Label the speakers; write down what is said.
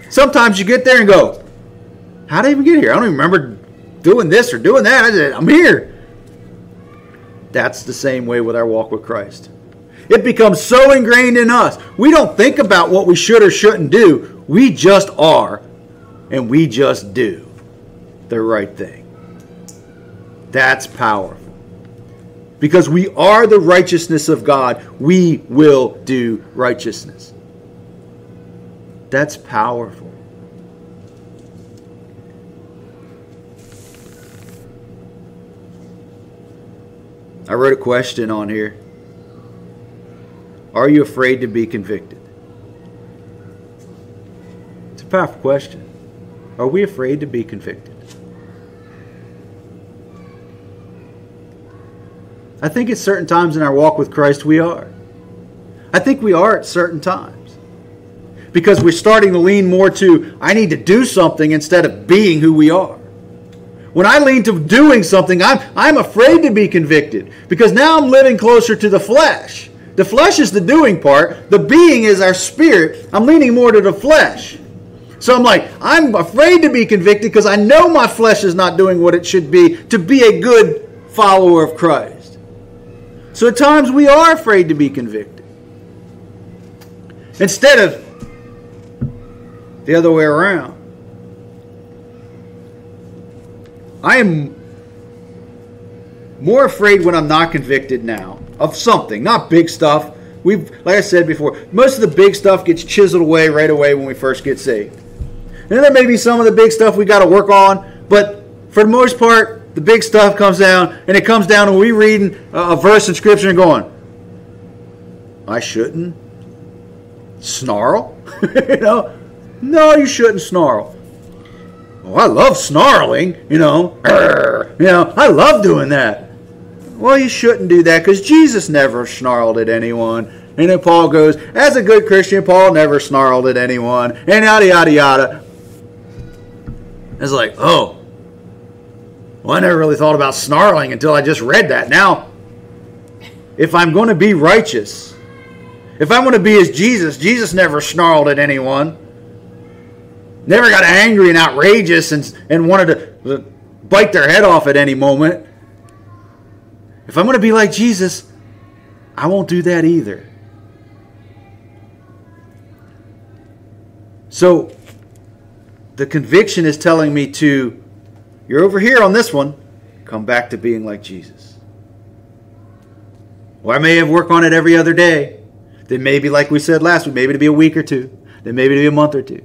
Speaker 1: Sometimes you get there and go, how did I even get here? I don't even remember doing this or doing that. I'm here. That's the same way with our walk with Christ. It becomes so ingrained in us. We don't think about what we should or shouldn't do. We just are, and we just do the right thing. That's powerful. Because we are the righteousness of God, we will do righteousness. That's powerful. I wrote a question on here. Are you afraid to be convicted? It's a powerful question. Are we afraid to be convicted? I think at certain times in our walk with Christ we are. I think we are at certain times. Because we're starting to lean more to, I need to do something instead of being who we are. When I lean to doing something, I'm afraid to be convicted. Because now I'm living closer to the flesh. The flesh is the doing part. The being is our spirit. I'm leaning more to the flesh. So I'm like, I'm afraid to be convicted because I know my flesh is not doing what it should be to be a good follower of Christ. So at times we are afraid to be convicted. Instead of the other way around. I am more afraid when I'm not convicted now of something, not big stuff. Like I said before, most of the big stuff gets chiseled away right away when we first get saved. And then there may be some of the big stuff we got to work on, but for the most part, the big stuff comes down, and it comes down when we reading a verse in Scripture and going, I shouldn't snarl? No, you shouldn't snarl. Oh, I love snarling, I love doing that. Well, you shouldn't do that because Jesus never snarled at anyone. And then Paul goes, as a good Christian, Paul never snarled at anyone, and yada, yada, yada. It's like, oh, well, I never really thought about snarling until I just read that. Now, if I'm going to be righteous, if I'm going to be as Jesus, Jesus never snarled at anyone. Never got angry and outrageous and wanted to bite their head off at any moment. If I'm going to be like Jesus, I won't do that either. So, the conviction is telling me to, you're over here on this one, come back to being like Jesus. Well, I may have worked on it every other day. Then maybe, like we said last week, maybe it'll be a week or two. Then maybe it'll be a month or two.